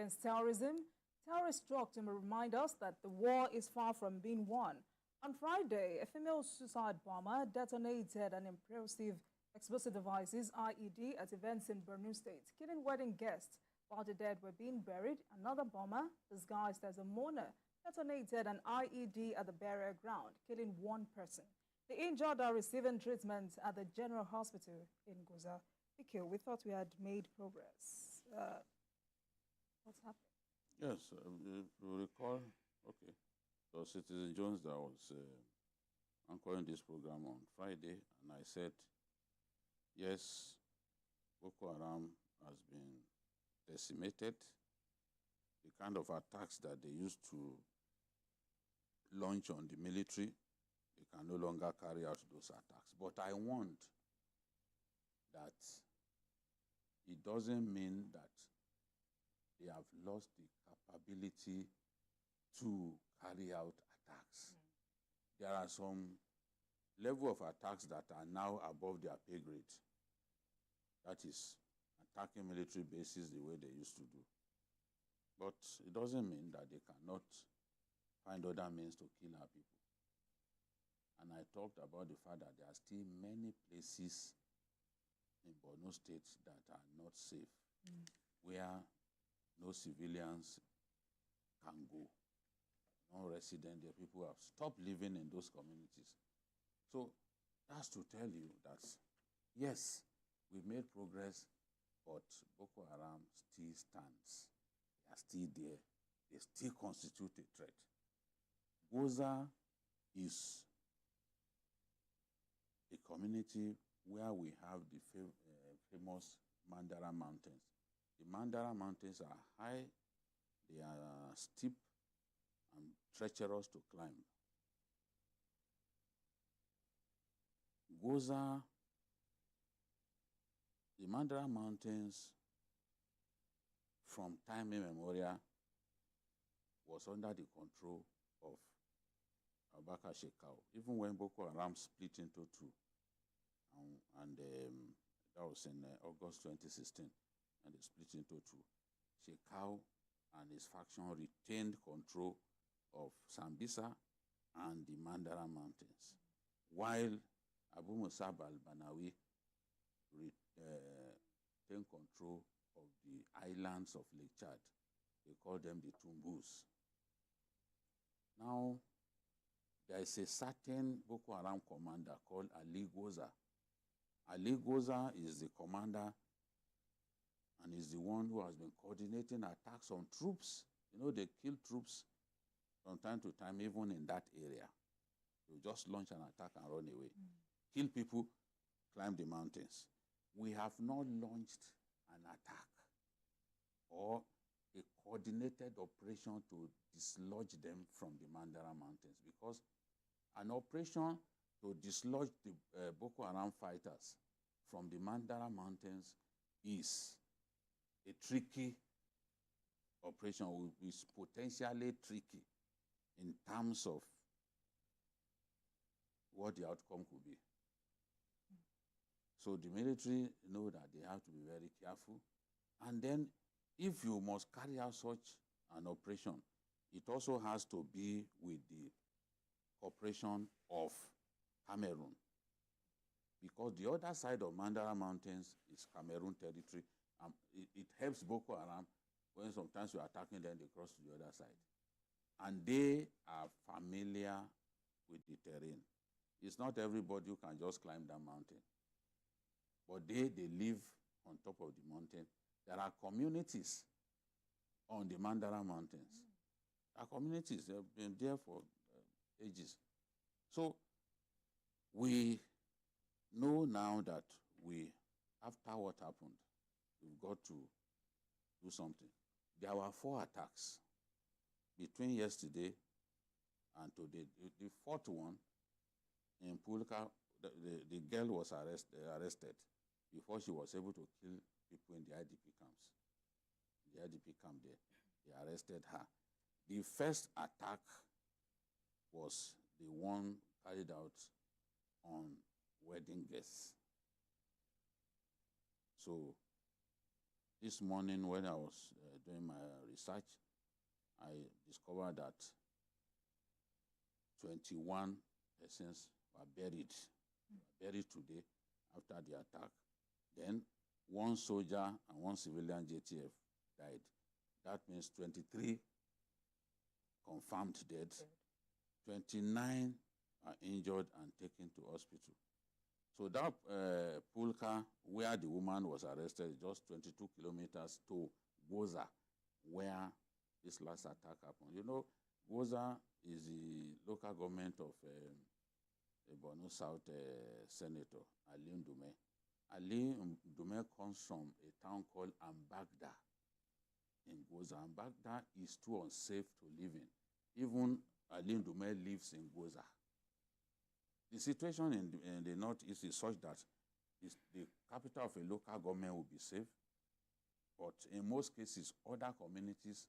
against terrorism, terrorist struck to remind us that the war is far from being won. On Friday, a female suicide bomber detonated an impressive explosive devices IED at events in Borno State, killing wedding guests. While the dead were being buried, another bomber, disguised as a mourner, detonated an IED at the burial ground, killing one person. The injured are receiving treatment at the General Hospital in Gwoza. Okay, we thought we had made progress. What's happening? Yes, if you recall, okay, so Citizen Jones that was anchoring this program on Friday, and I said, yes, Boko Haram has been decimated. The kind of attacks that they used to launch on the military, they can no longer carry out those attacks. But I warned that it doesn't mean that they have lost the capability to carry out attacks. There are some level of attacks that are now above their pay grade. That is attacking military bases the way they used to do. But it doesn't mean that they cannot find other means to kill our people. And I talked about the fact that there are still many places in Borno State that are not safe, where no civilians can go. No resident there. People have stopped living in those communities. So that's to tell you that, yes, we've made progress, but Boko Haram still stands. They are still there. They still constitute a threat. Gwoza is a community where we have the famous Mandara Mountains. The Mandara Mountains are high, they are steep and treacherous to climb. Gwoza, the Mandara Mountains, from time immemorial, was under the control of Abaka Shekau, even when Boko Haram split into two. And that was in August 2016, and they split into two. Shekau and his faction retained control of Sambisa and the Mandara Mountains, while Abu Musab al-Banawi retained control of the islands of Lake Chad. They call them the Tumbus. Now, there is a certain Boko Haram commander called Ali Gwoza. Ali Gwoza is the commander and is the one who has been coordinating attacks on troops. You know, they kill troops from time to time, even in that area. You just launch an attack and run away. Kill people, climb the mountains. We have not launched an attack or a coordinated operation to dislodge them from the Mandara Mountains, because an operation to dislodge the Boko Haram fighters from the Mandara Mountains is a tricky operation, is potentially tricky in terms of what the outcome could be. So the military know that they have to be very careful. And then if you must carry out such an operation, it also has to be with the cooperation of Cameroon. Because the other side of Mandara Mountains is Cameroon territory. It helps Boko Haram when sometimes you're attacking them, they cross to the other side. And they are familiar with the terrain. It's not everybody who can just climb that mountain. But they live on top of the mountain. There are communities on the Mandara Mountains. There are communities, they've been there for ages. So we know now that after what happened, we've got to do something. There were 4 attacks between yesterday and today. The 4th one in Pulka, the girl was arrested before she was able to kill people in the IDP camps. The IDP camp there, they arrested her. The first attack was the one carried out on wedding guests. So this morning when I was doing my research, I discovered that 21 persons were buried today after the attack. Then one soldier and one civilian JTF died. That means 23 confirmed dead. 29 are injured and taken to hospital. So that Pulka, where the woman was arrested, just 22 kilometers to Gwoza, where this last attack happened. You know, Gwoza is the local government of the Borno South Senator, Ali Ndume. Ali Ndume comes from a town called Ambagda in Gwoza. Ambagda is too unsafe to live in. Even Ali Ndume lives in Gwoza. The situation in the northeast is such that the capital of a local government will be safe, but in most cases, other communities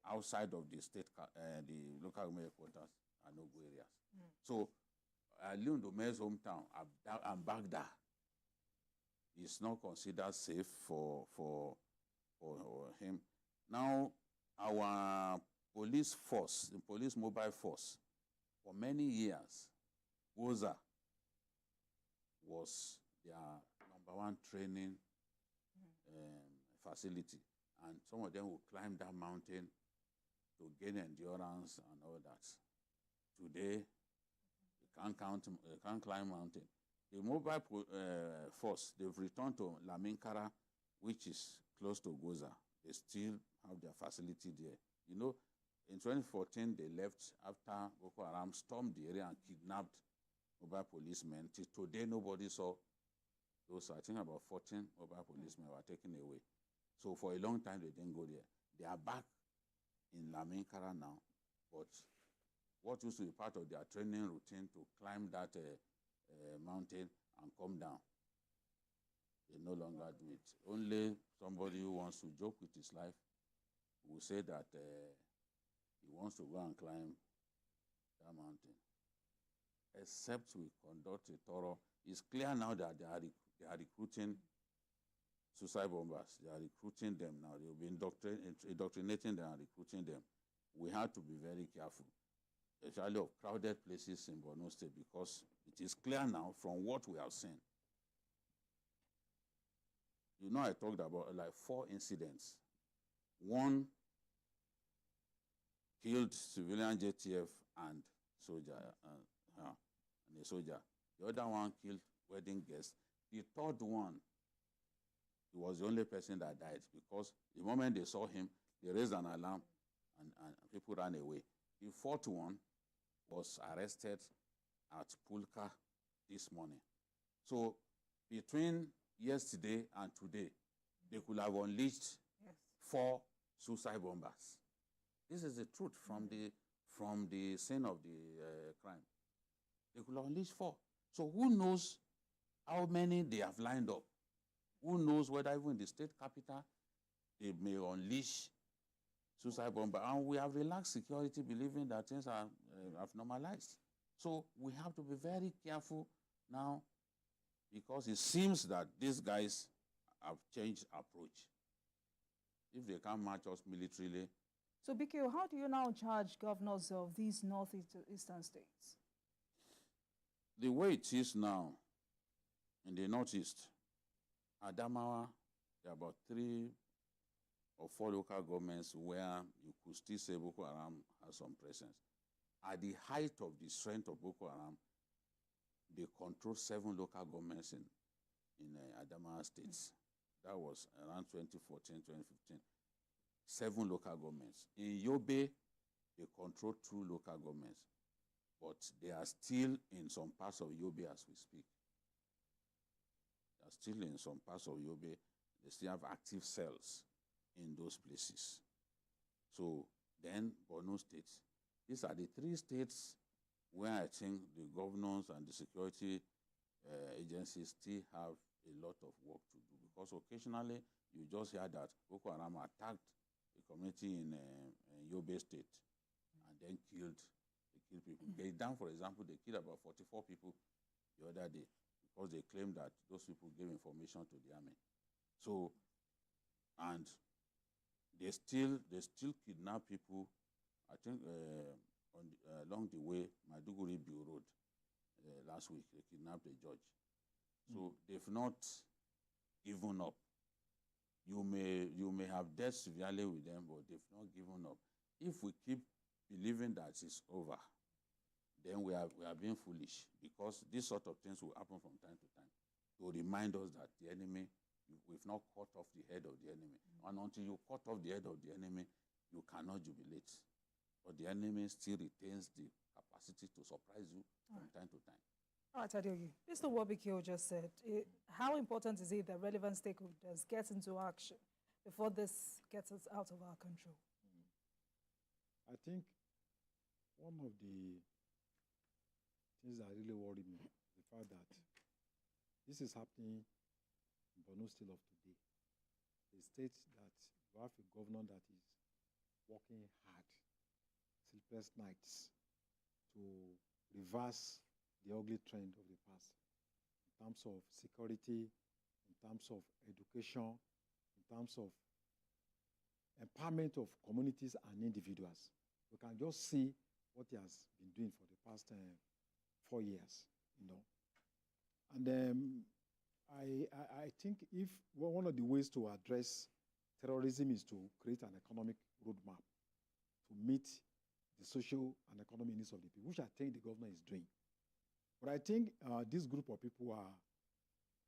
outside of the state, the local government headquarters are no-go areas. So, Ali Ndume's hometown, Ambagda, is not considered safe for him. Now, our police force, the police mobile force, for many years, Gwoza was their #1 training facility. And some of them will climb that mountain to gain endurance and all that. Today, you can't climb mountain. The mobile force, they've returned to Laminkara, which is close to Gwoza. They still have their facility there. You know, in 2014, they left after Boko Haram stormed the area and kidnapped mobile policemen. Till today, nobody saw those. I think about 14 mobile policemen were taken away. So for a long time, they didn't go there. They are back in Laminkara now. But what used to be part of their training routine to climb that mountain and come down, they no longer do it. Only somebody who wants to joke with his life will say that he wants to go and climb that mountain. Except we conduct a thorough. It's clear now that they are recruiting suicide bombers. They are recruiting them now. They will be indoctrinating them and recruiting them. We have to be very careful, especially of crowded places in Borno State, because it is clear now from what we have seen. You know, I talked about like 4 incidents. One killed civilian JTF and soldier, and a soldier. The other one killed wedding guests. The third one, he was the only person that died, because the moment they saw him, they raised an alarm and people ran away. The fourth one was arrested at Pulka this morning. So between yesterday and today, they could have unleashed 4 suicide bombers. This is the truth from the scene of the crime. They could have unleashed 4. So who knows how many they have lined up? Who knows whether even in the state capital they may unleash suicide bomber? And we have relaxed security, believing that things have normalized. So we have to be very careful now, because it seems that these guys have changed approach. If they can't match us militarily. So, BK, how do you now charge governors of these northeastern states? The way it is now in the northeast, Adamawa, there are about 3 or 4 local governments where you could still say Boko Haram has some presence. At the height of the strength of Boko Haram, they control 7 local governments in Adamawa states. That was around 2014, 2015. 7 local governments. In Yobe, they control 2 local governments, but they are still in some parts of Yobe as we speak. They are still in some parts of Yobe. They still have active cells in those places. So then Borno State. These are the 3 states where I think the governors and the security agencies still have a lot of work to do, because occasionally you just hear that Boko Haram attacked a community in Yobe State and then killed people. Gaidan, for example, they killed about 44 people the other day because they claimed that those people gave information to the army. So and they still kidnap people. I think along the way, Maiduguri Biu Road last week, they kidnapped a judge. So they've not given up. You may have dealt severely with them, but they've not given up. If we keep believing that it's over, then we are being foolish, because these sort of things will happen from time to time to remind us that the enemy, we've not cut off the head of the enemy. And until you cut off the head of the enemy, you cannot jubilate. But the enemy still retains the capacity to surprise you from time to time. All right, Adeoye. Mr. Wabikio just said, how important is it that relevant stakeholders get into action before this gets us out of our control? I think one of the things that really worry me is the fact that this is happening in Borno still of today. A state that you have a governor that is working hard, sleepless nights, to reverse the ugly trend of the past in terms of security, in terms of education, in terms of empowerment of communities and individuals. We can just see what he has been doing for the past 4 years, And I think if one of the ways to address terrorism is to create an economic roadmap to meet the social and economic needs of the people, which I think the governor is doing. But I think this group of people are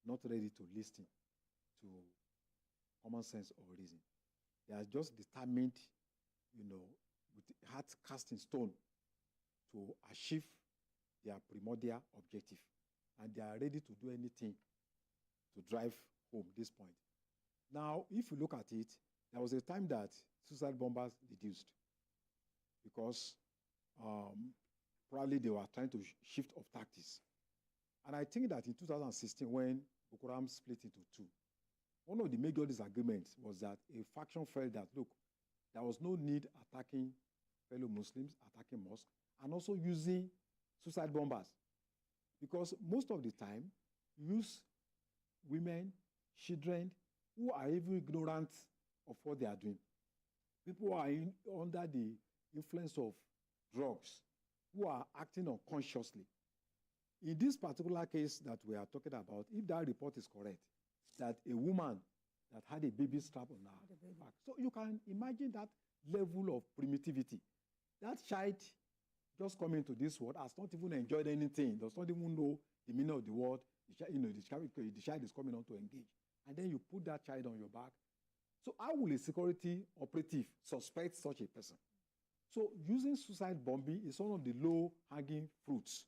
not ready to listen to common sense or reason. They are just determined, with heart cast in stone to achieve their primordial objective. And they are ready to do anything to drive home this point. Now, if you look at it, there was a time that suicide bombers reduced because probably they were trying to shift of tactics. And I think that in 2016, when Boko Haram split into two, one of the major disagreements was that a faction felt that, look, there was no need attacking fellow Muslims, attacking mosques, and also using suicide bombers. Because most of the time, you use women, children, who are even ignorant of what they are doing. People who are under the influence of drugs, who are acting unconsciously. In this particular case that we are talking about, if that report is correct, that a woman that had a baby strap on her back. So you can imagine that level of primitivity. That child just coming into this world has not even enjoyed anything, does not even know the meaning of the word. The child is coming on to engage. And then you put that child on your back. So how will a security operative suspect such a person? So using suicide bombing is one of the low-hanging fruits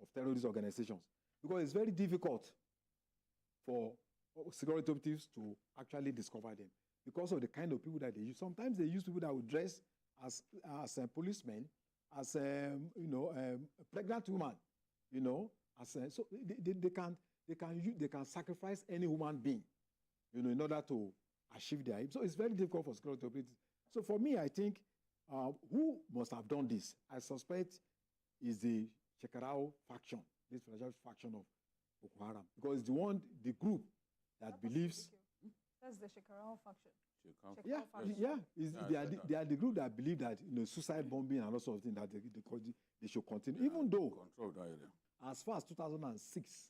of terrorist organizations, because it's very difficult for security operatives to actually discover them because of the kind of people that they use. Sometimes they use people that would dress as policemen, as a pregnant woman, so they can sacrifice any human being, in order to achieve their aim. So it's very difficult for security operatives. So for me, I think who must have done this, I suspect, is the Shekarau faction, this faction of Boko Haram, because it's the group that believes. That's the Shekarau faction. They are the group that believe that suicide bombing and all sorts of things that they should continue, even though as far as 2006,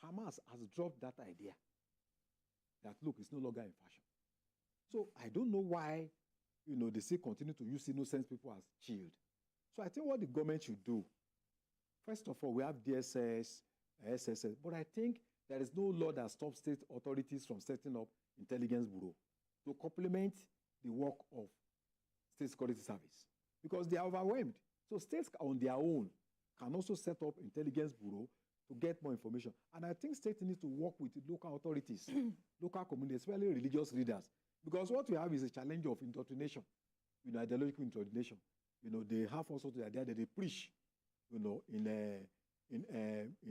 Hamas has dropped that idea that look, it's no longer in fashion. So I don't know why they still continue to use innocent people as shield. So I think what the government should do, first of all, we have DSS, SSS, but I think there is no law that stops state authorities from setting up intelligence bureau to complement the work of state security service, because they are overwhelmed. So states on their own can also set up intelligence bureau to get more information. And I think states need to work with local authorities, local communities, especially religious leaders, because what we have is a challenge of indoctrination, ideological indoctrination. They have also the idea that they preach, in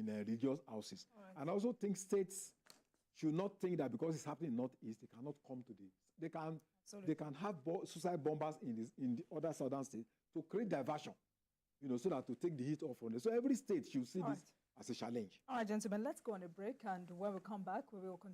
religious houses. Right. And I also think states should not think that because it's happening in Northeast, they cannot come to they can have suicide bombers in the other southern states to create diversion, so that to take the heat off on them. So every state should see this as a challenge. All right, gentlemen, let's go on a break, and when we come back, we will continue.